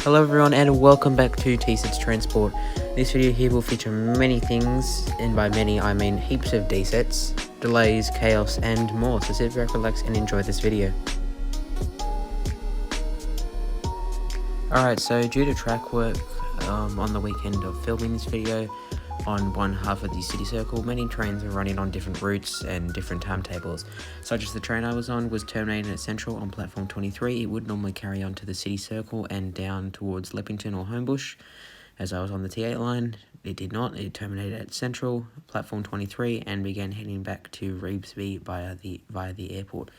Hello everyone and welcome back to TsetsTransport. This video here will feature many things, and by many I mean heaps of desets, delays, chaos and more, so sit back, relax and enjoy this video. Alright, so due to track work on the weekend of filming this video on one half of the city circle, many trains are running on different routes and different timetables, such as the train I was on was terminated at Central on platform 23. It would normally carry on to the city circle and down towards Leppington or Homebush. As I was on the T8 line, it did not. It terminated at Central, platform 23, and began heading back to Reevesby via the airport.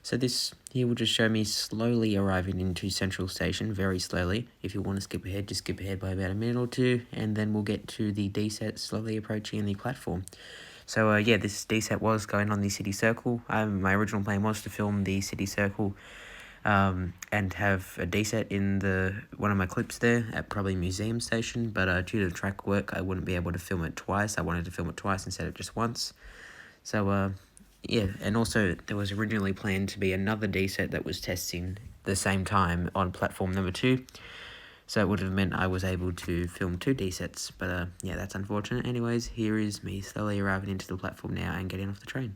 So this here will just show me slowly arriving into Central Station, very slowly. If you want to skip ahead, just skip ahead by about a minute or two, and then we'll get to the DSET slowly approaching the platform. So yeah, this DSET was going on the city circle. My original plan was to film the city circle and have a DSET in one of my clips there at probably Museum Station, but due to track work, I wouldn't be able to film it twice. I wanted to film it twice instead of just once. So yeah, and also there was originally planned to be another DSET that was testing the same time on platform number 2. So it would have meant I was able to film 2 DSETs, but yeah, that's unfortunate. Anyways, here is me slowly arriving into the platform now and getting off the train.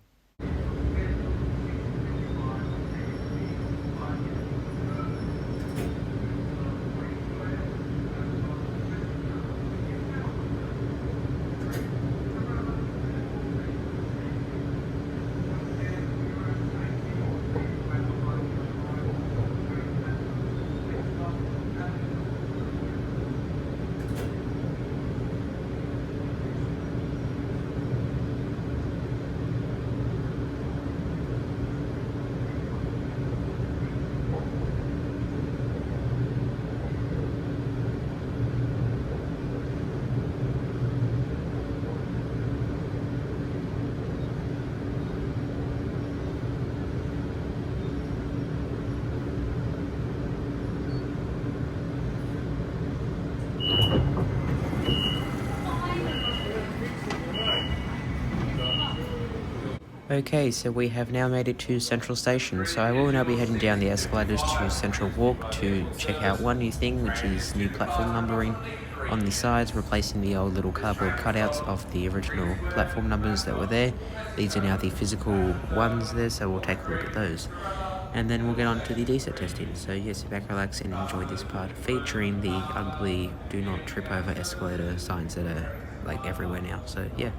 Okay, so we have now made it to Central Station, so I will now be heading down the escalators to Central Walk to check out one new thing, which is new platform numbering on the sides, replacing the old little cardboard cutouts of the original platform numbers that were there. These are now the physical ones there, so we'll take a look at those. And then we'll get on to the DSET testing. So yeah, sit back, relax and enjoy this part, featuring the ugly do not trip over escalator signs that are like everywhere now, so yeah.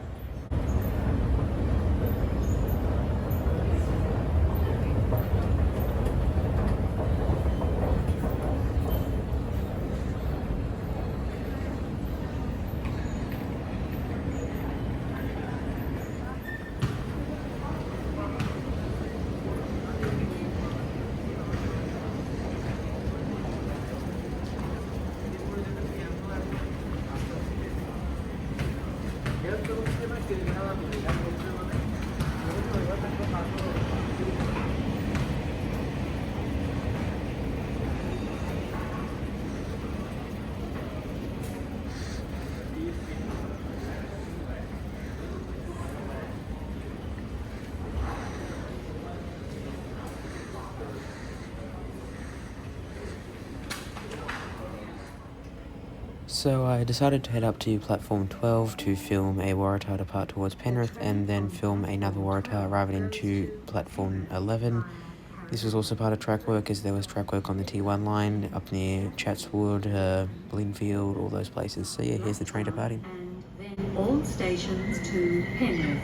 So I decided to head up to platform 12 to film a Waratah depart towards Penrith, and then film another Waratah arriving into platform 11. This was also part of track work, as there was track work on the T1 line up near Chatswood, Blinfield, all those places. So yeah, here's the train departing. And then all stations to Penrith.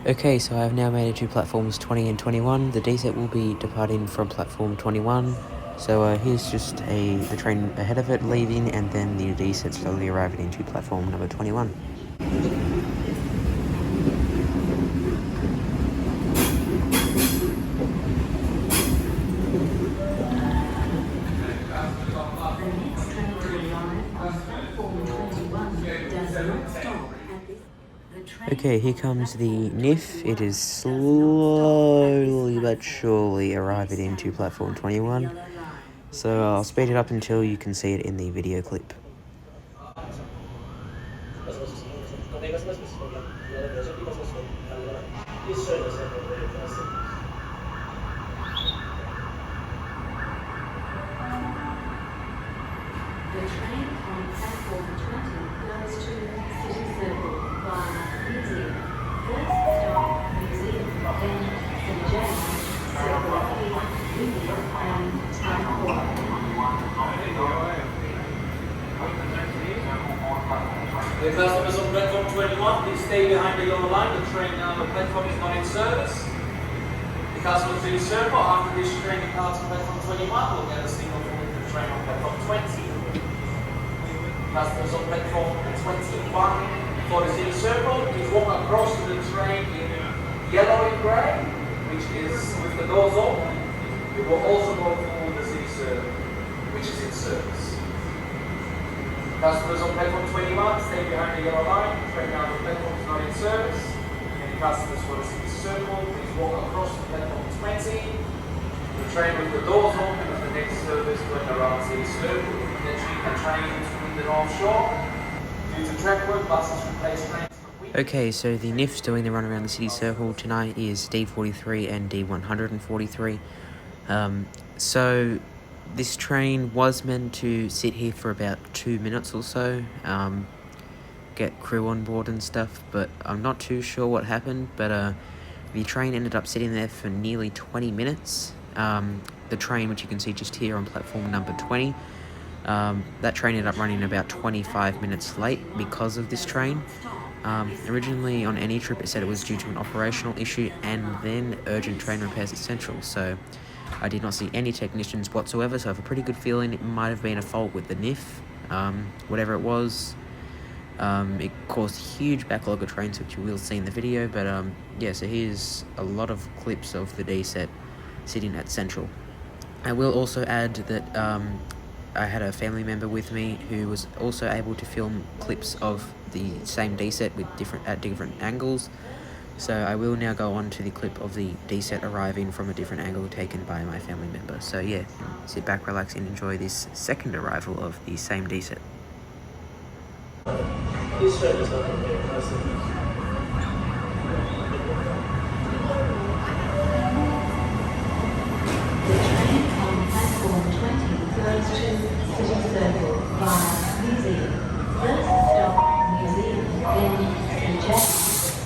Okay, so I have now made it to platforms 20 and 21. The D-set will be departing from platform 21. So here's just the train ahead of it leaving, and then the D-set slowly arriving into platform number 21. The next train to arrive on platform 21 does not stop at this. The train Okay, here comes the NIF. It is slowly but surely arriving into platform 21. So I'll speed it up until you can see it in the video clip. The train on platform 20 goes to City Circle via Museum. First stop, Museum, then St James, Circle Quay, Union and Town Hall. The customers on platform 21, please stay behind the yellow line. The train the platform is not in service. The customers to the circle, after this train departs on platform 21, will get a signal from the train on platform 20. Customers on platform 21 for the city circle, please walk across to the train in yellow and grey, which is with the doors open. It will also go through the city circle, which is in service. Customers on platform 21, stay behind the yellow line. Train now the platform is not in service. Any customers for the city circle, please walk across to platform 20. The train with the doors open is the next service going around city circle. Attention, the train to the North Shore. Due to track work, buses replace trains. Okay, so the NIFs doing the run around the city circle tonight is D43 and D143. So this train was meant to sit here for about 2 minutes or so, get crew on board and stuff, but I'm not too sure what happened, but the train ended up sitting there for nearly 20 minutes. The train, which you can see just here on platform number 20, that train ended up running about 25 minutes late because of this train. Originally on any trip it said it was due to an operational issue and then urgent train repairs at Central, so I did not see any technicians whatsoever, so I have a pretty good feeling it might have been a fault with the NIF. Whatever it was, it caused huge backlog of trains, which you will see in the video, but yeah, so here's a lot of clips of the D-set sitting at Central. I will also add that I had a family member with me who was also able to film clips of the same D-set with different angles. So I will now go on to the clip of the D-set arriving from a different angle taken by my family member. So yeah, sit back, relax and enjoy this second arrival of the same D-set. This train is not okay. The train on platform 20 goes to City Circle via Museum. First stop, Museum, then St James,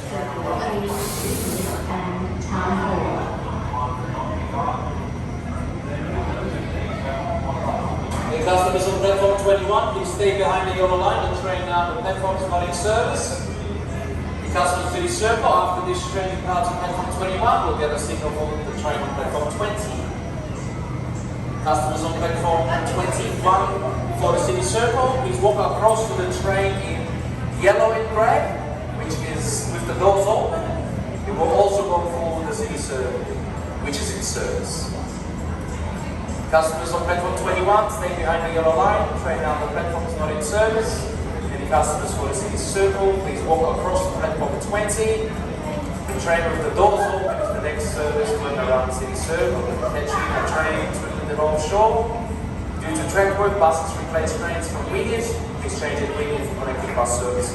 Circle Quay, Union and Town Hall. The customers on platform 21, please stay behind the yellow line. The train the platform is not in service. The customers to the circle, after this train departs on platform 21, will get a signal from the train on platform 20. Customers on platform 21 for the city circle, please walk across to the train in yellow and grey, which is with the doors open. It will also go through the city circle, which is in service. Customers on platform 21, stay behind the yellow line. Train now the platform is not in service. Any customers for the city circle, please walk across to platform 20. The train with the doors open is the next service going around city circle. Attention, the train to the North Shore. Due to track work, buses replace trains from Wynyard. Please change at Wynyard for connecting bus services.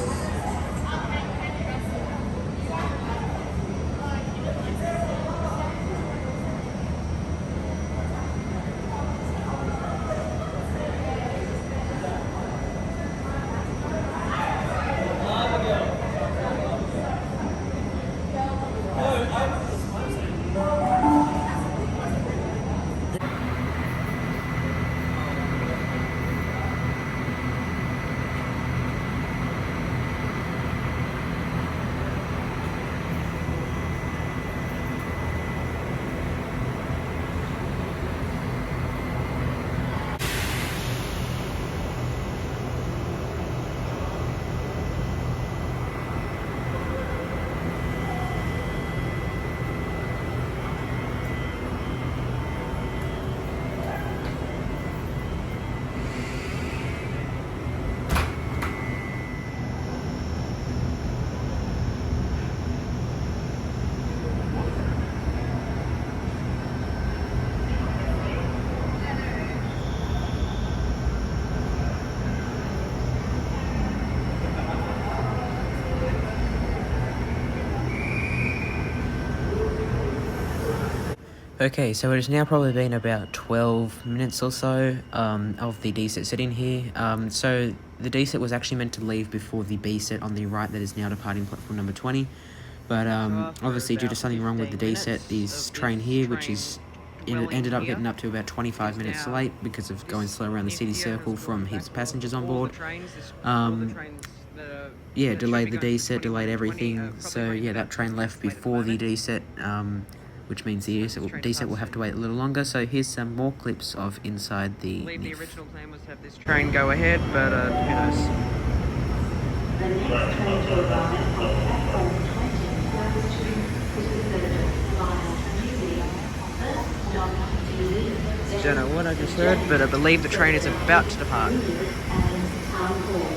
Okay, so it has now probably been about 12 minutes or so of the D set sitting here. So the D set was actually meant to leave before the B set on the right that is now departing platform number 20. But obviously due to something wrong with the D set, this train here, which is ended up getting up to about 25 minutes late because of going slow around the city circle from heaps of passengers on board. Yeah, delayed the D set, delayed everything. So yeah, that train left before the D set, which means the D set will have to wait a little longer. So here's some more clips of inside the NIF. The original plan was to have this train go ahead, but who knows. The next train to arrive on platform 20 goes to City Circle via Museum. First stop, Museum. Don't know what I just heard, but I believe the train is about to depart. And Town Hall.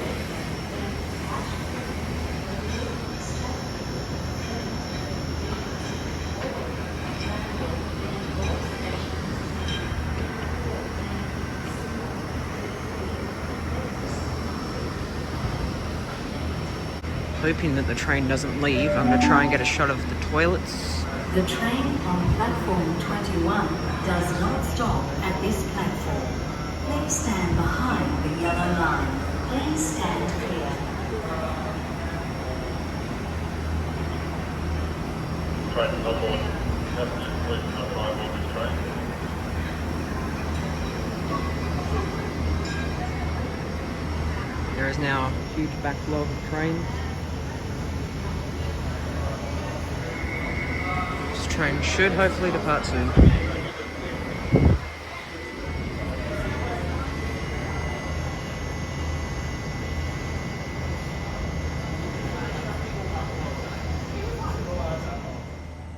Hoping that the train doesn't leave, I'm going to try and get a shot of the toilets. The train on platform 21 does not stop at this platform. Please stand behind the yellow line. Please stand clear. Train is not board. Please not fly aboard this train. There is now a huge backlog of trains. This train should hopefully depart soon.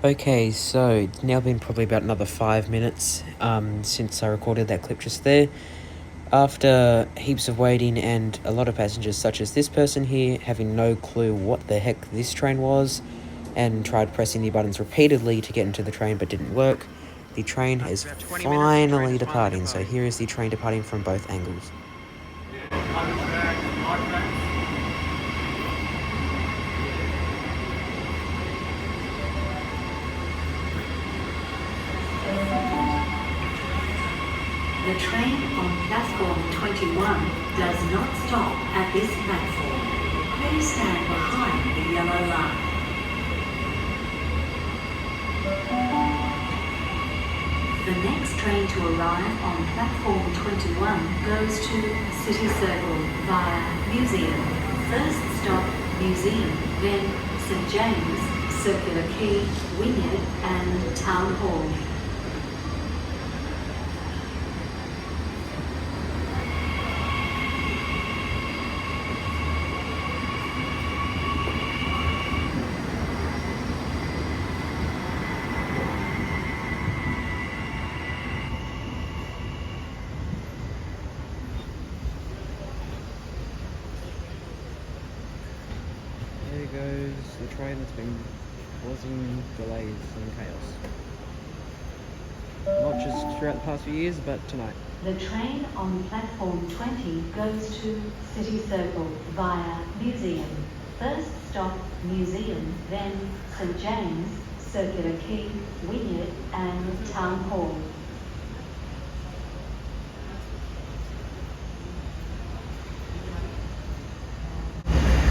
Okay, so it's now been probably about another 5 minutes since I recorded that clip just there. After heaps of waiting and a lot of passengers such as this person here having no clue what the heck this train was and tried pressing the buttons repeatedly to get into the train but didn't work, the train is finally departing. So here is the train departing from both angles. The train on platform 21 does not stop at this platform. Please stand behind the yellow line. The next train to arrive on platform 21 goes to City Circle via Museum. First stop, Museum, then St. James, Circular Quay, Wynyard and Town Hall. There goes the train that's been causing delays and chaos. Not just throughout the past few years, but tonight. The train on platform 20 goes to City Circle via Museum. First stop, Museum, then St. James, Circular Quay, Wynyard and Town Hall.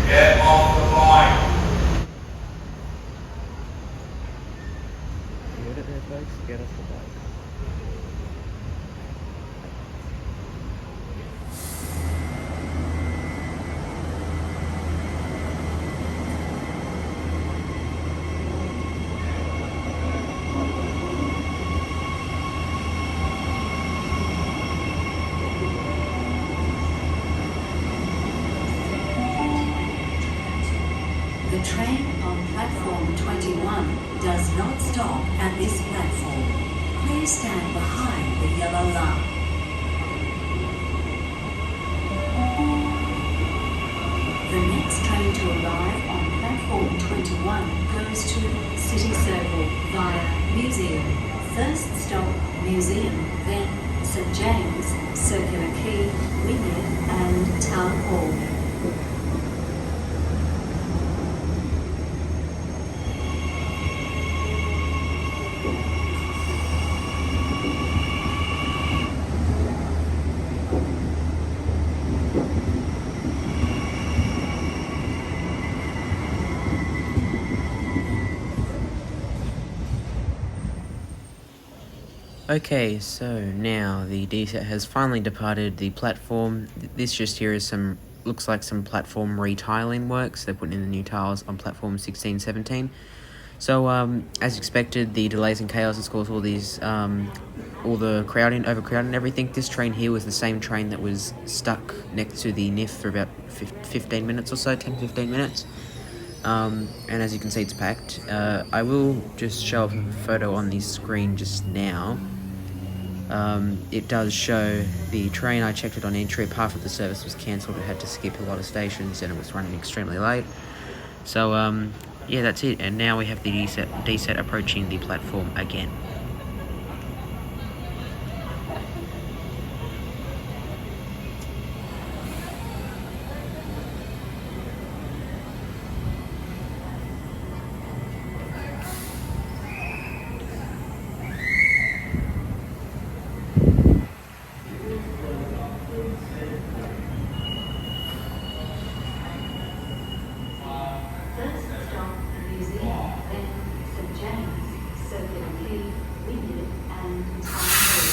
Get off the line. You heard it there, folks? Get off the bike. The train on platform 21 does not stop at this platform. Please stand behind the yellow line. The next train to arrive on platform 21 goes to City Circle via Museum. First stop, Museum, then St. James, Circular Quay, Wynyard and Town Hall. Okay, so now the DSET has finally departed the platform. This just here is looks like some platform retiling works. They're putting in the new tiles on platform 16, 17. So, as expected, the delays and chaos has caused all these, all the crowding, overcrowding and everything. This train here was the same train that was stuck next to the NIF for about 15 minutes or so, 10-15 minutes. And as you can see, it's packed. I will just show up a photo on the screen just now. It does show the train. I checked it on N-Trip. Half of the service was cancelled. It had to skip a lot of stations and it was running extremely late. So, yeah, that's it. And now we have the DSET approaching the platform again. First stop, Museum, then St James, Circular Quay, Wynyard and Town Hall.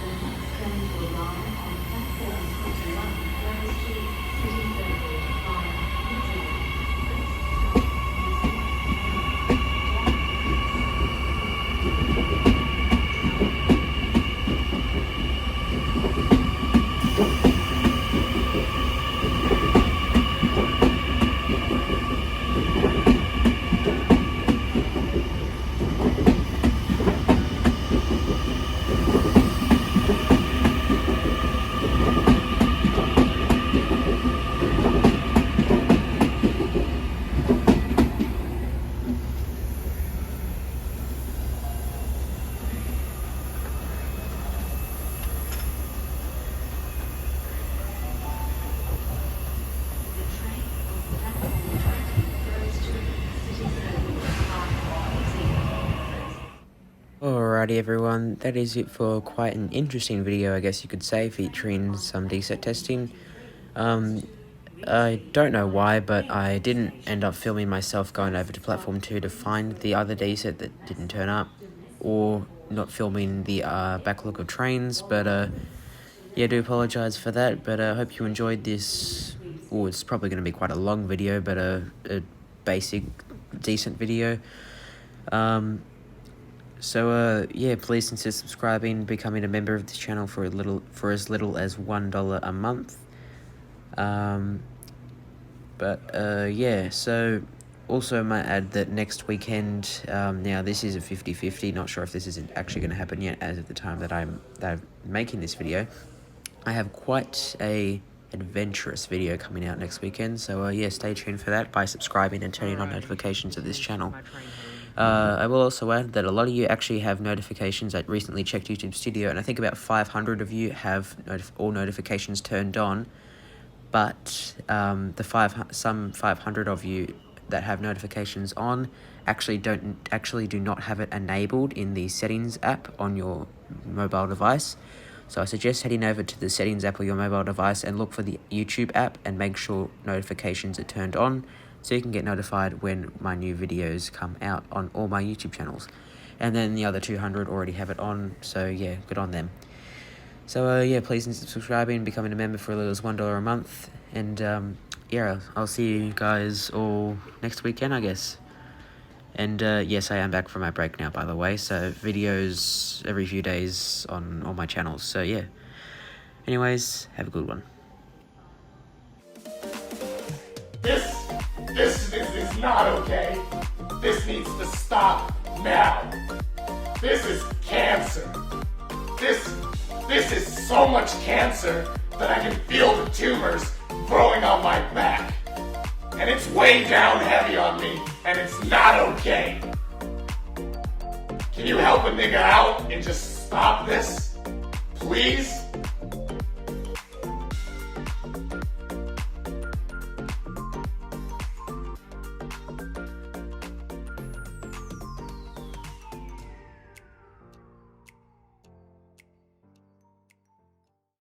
The next train to arrive on platform 21 goes to City Circle via Museum. Alrighty everyone, that is it for quite an interesting video, I guess you could say, featuring some DSET testing. I don't know why, but I didn't end up filming myself going over to platform 2 to find the other DSET that didn't turn up, or not filming the backlog of trains, but yeah, I do apologise for that, but I hope you enjoyed this. Oh, it's probably going to be quite a long video, but a basic, decent video. So yeah, please consider subscribing, becoming a member of this channel for as little as $1 a month. Yeah, so also I might add that next weekend, now this is a 50-50, not sure if this is actually going to happen yet as of the time that I'm making this video. I have quite a adventurous video coming out next weekend, so yeah, stay tuned for that by subscribing and turning on notifications of this channel. I will also add that a lot of you actually have notifications. I recently checked YouTube Studio, and I think about 500 of you have all notifications turned on, but some 500 of you that have notifications on actually do not have it enabled in the settings app on your mobile device. So I suggest heading over to the settings app of your mobile device and look for the YouTube app and make sure notifications are turned on, so you can get notified when my new videos come out on all my YouTube channels. And then the other 200 already have it on, so yeah, good on them. So yeah, please consider subscribing, becoming a member for as little as $1 a month, and yeah, I'll see you guys all next weekend, I guess. And yes, I am back from my break now, by the way, so videos every few days on all my channels, so yeah. Anyways, have a good one. This is not okay. This needs to stop now. This is cancer. This is so much cancer that I can feel the tumors growing on my back. And it's way down heavy on me, and it's not okay. Can you help a nigga out and just stop this? Please?